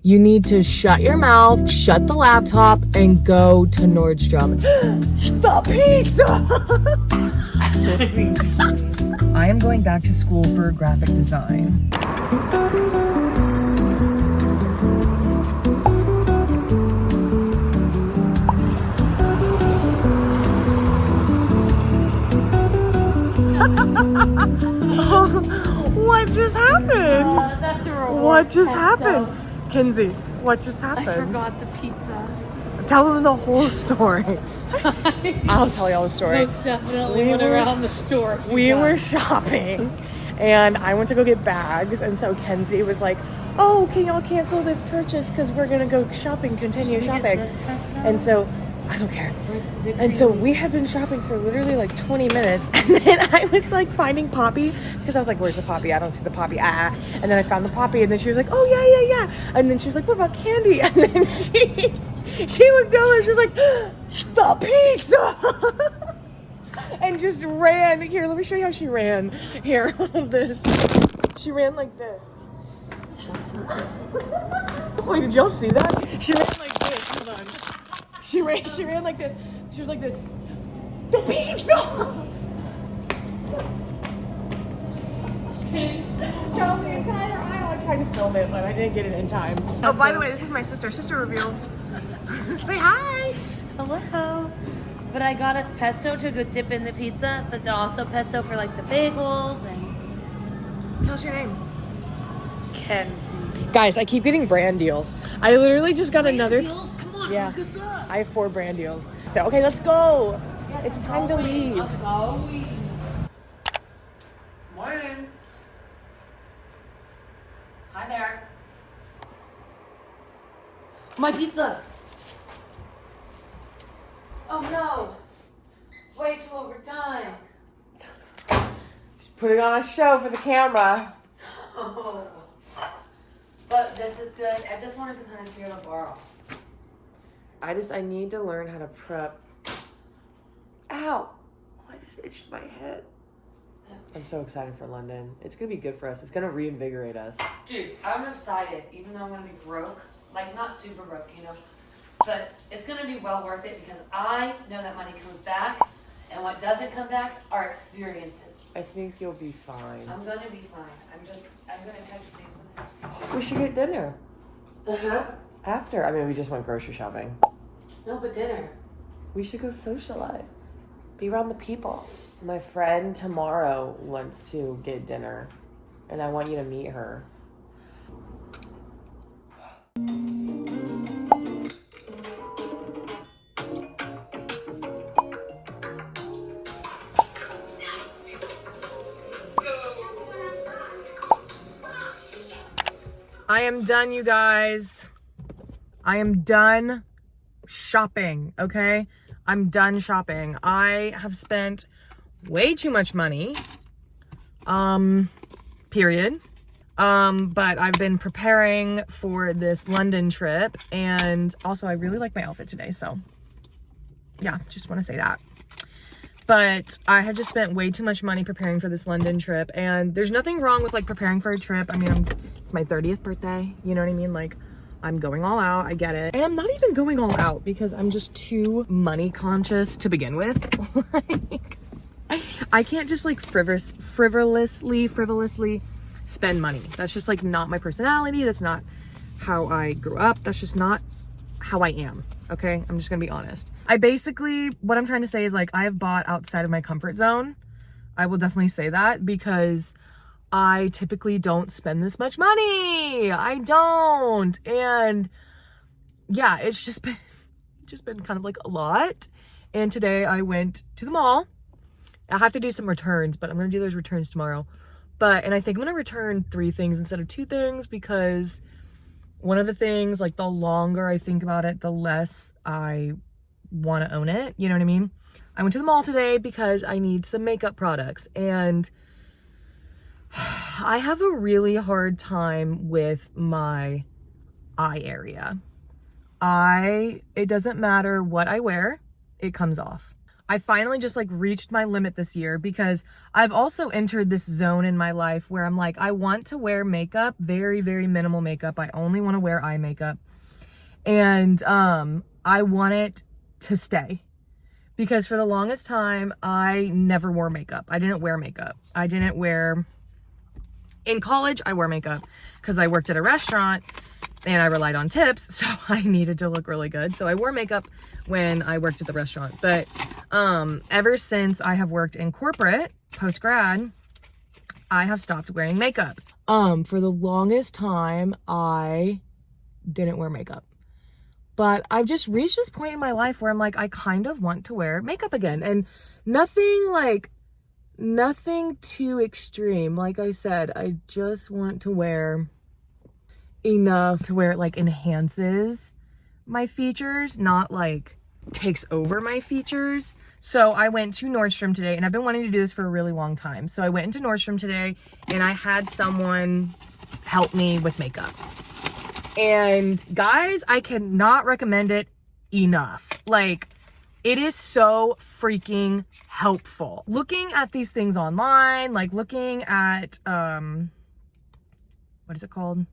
you need to shut your mouth, shut the laptop, and go to Nordstrom. The pizza! I am going back to school for graphic design. What just happened? What just happened? Kinsey, what just happened? I forgot the pizza. Tell them the whole story. I'll tell you all the story. Most definitely went around the store. We were shopping and I went to go get bags, and so Kenzie was like, oh, can y'all cancel this purchase because we're gonna go shopping, continue shopping. And so I don't care. And so we had been shopping for literally like 20 minutes, and then I was like finding Poppy because I was like, where's the Poppy? I don't see the Poppy. And then I found the Poppy, and then she was like, oh yeah. And then she was like, what about candy? And then she looked over, she was like, the pizza! And just ran. Here, let me show you how she ran. Here, hold this. She ran like this. Wait, did y'all see that? She ran like this. Hold on. She ran like this. She was like this. The pizza! Down the entire aisle. I tried to film it, but I didn't get it in time. Oh, by the way, this is my sister reveal. Say hi. Hello. But I got us pesto to go dip in the pizza, but also pesto for like the bagels and... Tell us your name. Kenzie. Guys, I keep getting brand deals. I literally just got another... Deals? Come on, Yeah. look us up. I have 4 brand deals. So, okay, let's go. It's time to leave. Let's go. Morning. Hi there. My pizza. Oh no. Way too overdone. She's putting on a show for the camera. Oh. But this is good. I just wanted to kind of clear the bar off. I need to learn how to prep. Ow. I just itched my head. I'm so excited for London. It's gonna be good for us. It's gonna reinvigorate us. Dude, I'm excited, even though I'm gonna be broke. Like, not super broke, you know. But it's gonna be well worth it because I know that money comes back, and what doesn't come back are experiences. I think you'll be fine. I'm gonna be fine. I'm gonna text Jason. We should get dinner. Uh-huh. After. I mean, we just went grocery shopping. No, but dinner. We should go socialize. Be around the people. My friend tomorrow wants to get dinner, and I want you to meet her. I am done, you guys. I am done shopping, okay? I'm done shopping. I have spent way too much money, period. But I've been preparing for this London trip, and also I really like my outfit today, so yeah, just want to say that. But I have just spent way too much money preparing for this London trip, and there's nothing wrong with like preparing for a trip. I mean, it's my 30th birthday, you know what I mean? Like, I'm going all out, I get it. And I'm not even going all out because I'm just too money conscious to begin with. Like, I can't just like frivolously spend money. That's just like not my personality. That's not how I grew up. That's just not how I am. Okay, I'm just gonna be honest. I basically, what I'm trying to say is like, I have bought outside of my comfort zone. I will definitely say that because I typically don't spend this much money. I don't. And yeah, it's just been kind of like a lot. And today I went to the mall. I have to do some returns, but I'm gonna do those returns tomorrow. And I think I'm gonna return 3 things instead of 2 things because one of the things, like, the longer I think about it, the less I want to own it. You know what I mean? I went to the mall today because I need some makeup products, and I have a really hard time with my eye area. It doesn't matter what I wear, it comes off. I finally just like reached my limit this year because I've also entered this zone in my life where I'm like, I want to wear makeup, very, very minimal makeup. I only want to wear eye makeup. And I want it to stay. Because for the longest time, I never wore makeup. I didn't wear makeup. In college, I wore makeup because I worked at a restaurant and I relied on tips. So I needed to look really good. So I wore makeup when I worked at the restaurant. But ever since I have worked in corporate post-grad, I have stopped wearing makeup. For the longest time, I didn't wear makeup. But I've just reached this point in my life where I'm like, I kind of want to wear makeup again. And nothing too extreme. Like I said, I just want to wear enough to where it like enhances my features, not like takes over my features. So I went to Nordstrom today, and I've been wanting to do this for a really long time. So I went into Nordstrom today and I had someone help me with makeup. And guys, I cannot recommend it enough. Like, it is so freaking helpful. Looking at these things online, like looking at, what is it called?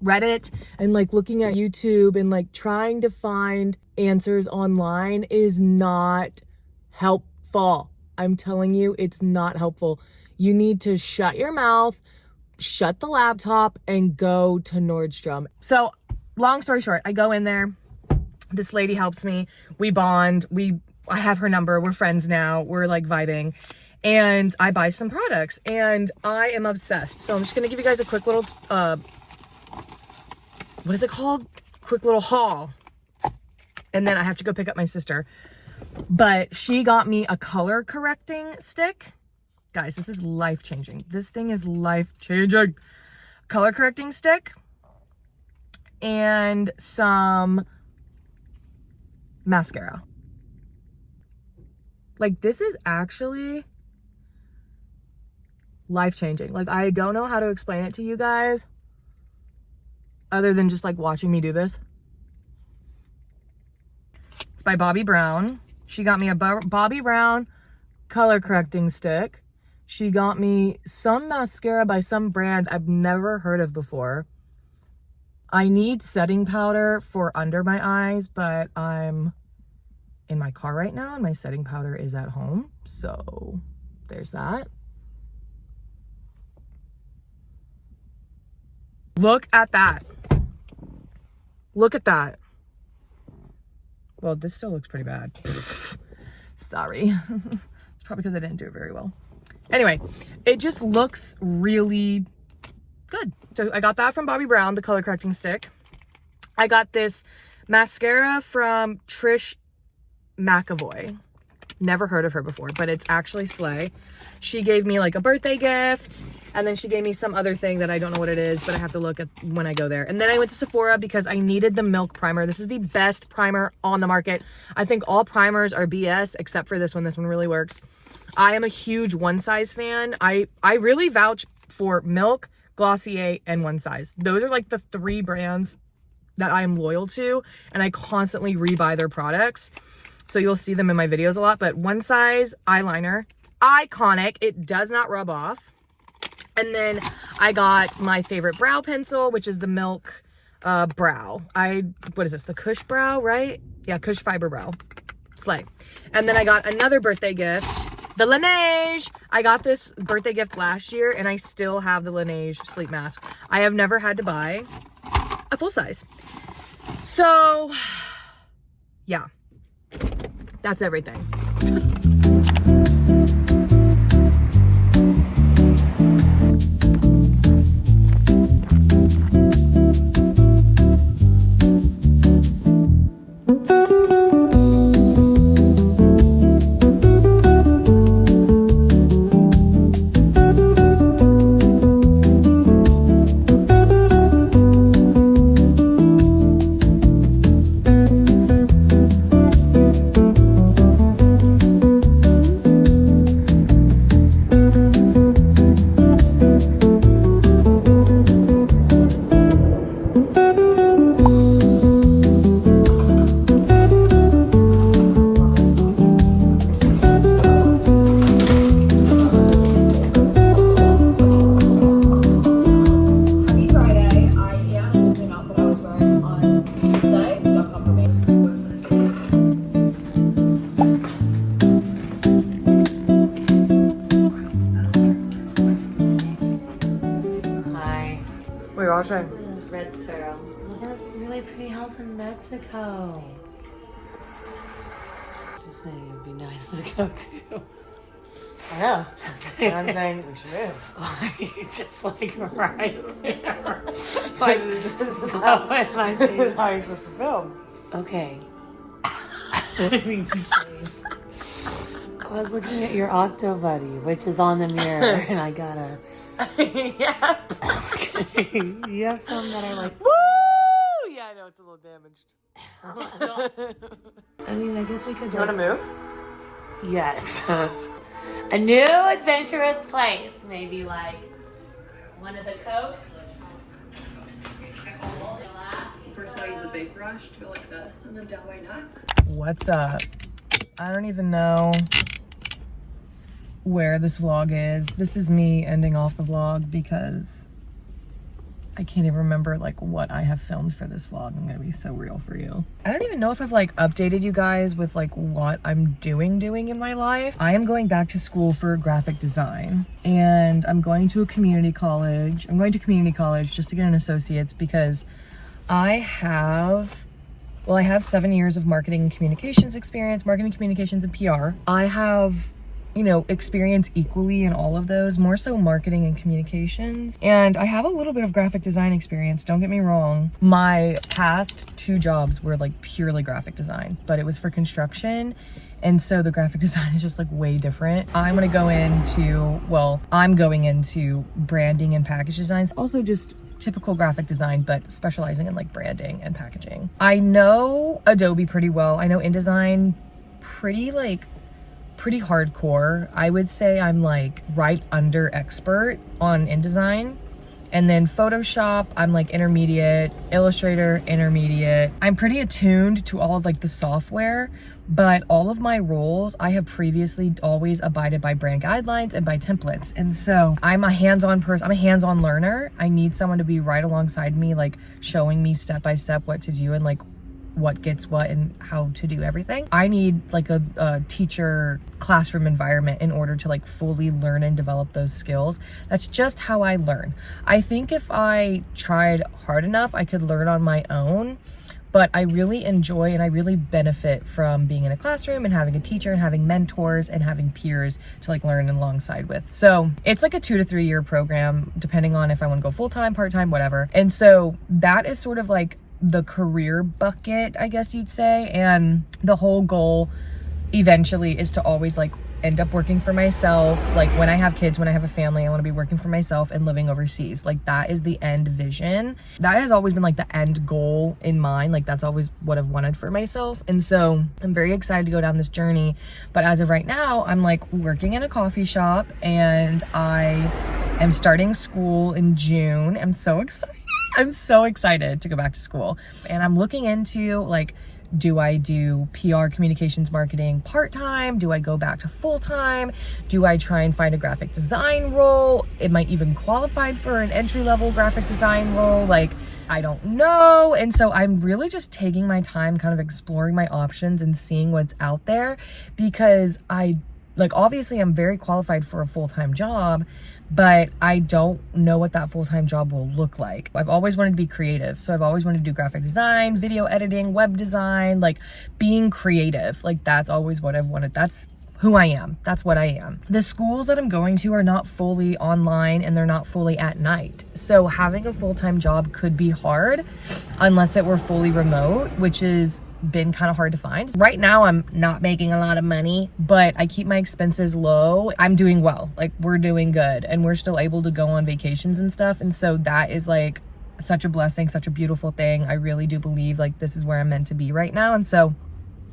Reddit, and like looking at YouTube and like trying to find answers online is not helpful. I'm telling you, it's not helpful. You need to shut your mouth, shut the laptop, and go to Nordstrom. So long story short, I go in there. This lady helps me. We bond. I have her number. We're friends now. We're like vibing. And I buy some products and I am obsessed. So I'm just going to give you guys a quick little, what is it called? Quick little haul. And then I have to go pick up my sister. But she got me a color correcting stick. Guys, this is life-changing. This thing is life-changing. Color correcting stick. And some mascara. Like, this is actually life-changing. Like, I don't know how to explain it to you guys other than just like watching me do this. It's by Bobbi Brown. She got me a Bobbi Brown color correcting stick. She got me some mascara by some brand I've never heard of before. I need setting powder for under my eyes, but I'm in my car right now and my setting powder is at home. So there's that. Look at that. Look at that. Well, this still looks pretty bad. Sorry. It's probably because I didn't do it very well. Anyway, it just looks really good. So I got that from Bobbi Brown, the color correcting stick. I got this mascara from Trish McAvoy. Never heard of her before, but it's actually slay. She gave me like a birthday gift, and then she gave me some other thing that I don't know what it is, but I have to look at when I go there. And then I went to Sephora because I needed the Milk Primer. This is the best primer on the market. I think all primers are BS except for this one. This one really works. I am a huge One Size fan. I really vouch for Milk, Glossier, and One Size. Those are like the three brands that I am loyal to, and I constantly rebuy their products. So you'll see them in my videos a lot, but One Size eyeliner, iconic. It does not rub off. And then I got my favorite brow pencil, which is the Milk Brow. What is this? The Kush Brow, right? Yeah, Kush Fiber Brow. Slay. And then I got another birthday gift, the Laneige. I got this birthday gift last year, and I still have the Laneige sleep mask. I have never had to buy a full size. So, yeah. That's everything. on Tuesday. Got confirmation. Hi. What are you watching? Red Sparrow. Look at this really pretty house in Mexico. Just saying it'd be nice to go to. I know. And I'm saying we should move. Why are you just like right there? Like, this is how you're supposed to film. Okay. I was looking at your Octo Buddy, which is on the mirror, and I gotta. Yeah. Okay. You have some that are like. Woo! Yeah, I know it's a little damaged. I mean, I guess we could. Do you want to move? Yes. A new adventurous place, maybe like one of the coasts. First I use a big brush to go like this and then down my neck. What's up? I don't even know where this vlog is. This is me ending off the vlog because I can't even remember like what I have filmed for this vlog. I'm gonna be so real for you. I don't even know if I've like updated you guys with like what I'm doing in my life. I am going back to school for graphic design and I'm going to a community college. I'm going to community college just to get an associate's because I have 7 years of marketing and communications experience, marketing, communications, and PR. I have, you know, experience equally in all of those, more so marketing and communications. And I have a little bit of graphic design experience, don't get me wrong. My past 2 jobs were like purely graphic design, but it was for construction. And so the graphic design is just like way different. I'm going into branding and package designs, also just typical graphic design, but specializing in like branding and packaging. I know Adobe pretty well. I know InDesign pretty hardcore. I would say I'm like right under expert on InDesign. And then Photoshop, I'm like intermediate. Illustrator, intermediate. I'm pretty attuned to all of like the software, but all of my roles, I have previously always abided by brand guidelines and by templates. And so I'm a hands-on person. I'm a hands-on learner. I need someone to be right alongside me, like showing me step by step what to do and like what gets what and how to do everything. I need like a teacher classroom environment in order to like fully learn and develop those skills. That's just how I learn. I think if I tried hard enough, I could learn on my own, but I really enjoy and I really benefit from being in a classroom and having a teacher and having mentors and having peers to like learn alongside with. So it's like a 2 to 3 year program, depending on if I want to go full-time, part-time, whatever. And so that is sort of like the career bucket, I guess you'd say. And the whole goal eventually is to always like end up working for myself. Like when I have kids, when I have a family, I want to be working for myself and living overseas. Like that is the end vision. That has always been like the end goal in mind. Like that's always what I've wanted for myself. And so I'm very excited to go down this journey. But as of right now, I'm like working in a coffee shop and I am starting school in June. I'm so excited. I'm so excited to go back to school. And I'm looking into like, do I do PR, communications, marketing part-time? Do I go back to full-time? Do I try and find a graphic design role? Am I even qualified for an entry-level graphic design role? Like, I don't know. And so I'm really just taking my time kind of exploring my options and seeing what's out there, because obviously I'm very qualified for a full-time job, but I don't know what that full-time job will look like. I've always wanted to be creative. So I've always wanted to do graphic design, video editing, web design, like being creative. Like that's always what I've wanted. That's who I am. That's what I am. The schools that I'm going to are not fully online and they're not fully at night. So having a full-time job could be hard unless it were fully remote, which is been kind of hard to find. Right now I'm not making a lot of money, but I keep my expenses low. I'm doing well. Like we're doing good and we're still able to go on vacations and stuff. And so that is like such a blessing, such a beautiful thing. I really do believe like this is where I'm meant to be right now. And so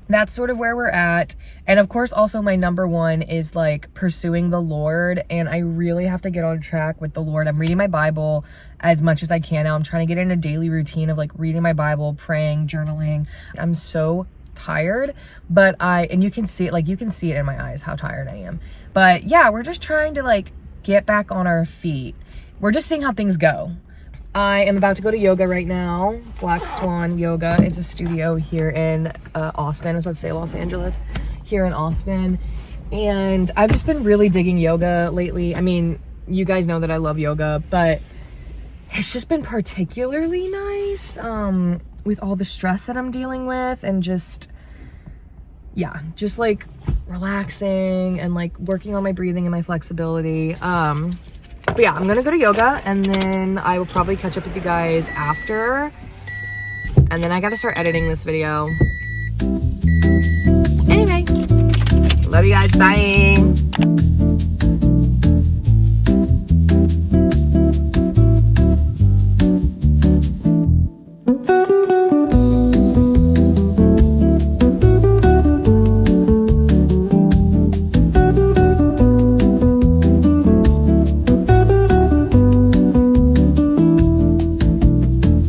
that's sort of where we're at. And of course, also my number one is like pursuing the Lord. And I really have to get on track with the Lord. I'm reading my Bible as much as I can now. I'm trying to get in a daily routine of like reading my Bible, praying, journaling. I'm so tired, and you can see it in my eyes how tired I am. But yeah, we're just trying to like get back on our feet. We're just seeing how things go. I am about to go to yoga right now. Black Swan Yoga. It's a studio here in Austin. I was about to say Los Angeles. Here in Austin. And I've just been really digging yoga lately. I mean, you guys know that I love yoga, but it's just been particularly nice with all the stress that I'm dealing with, and just like relaxing and like working on my breathing and my flexibility. But yeah, I'm gonna go to yoga, and then I will probably catch up with you guys after. And then I gotta start editing this video. Anyway, love you guys. Bye.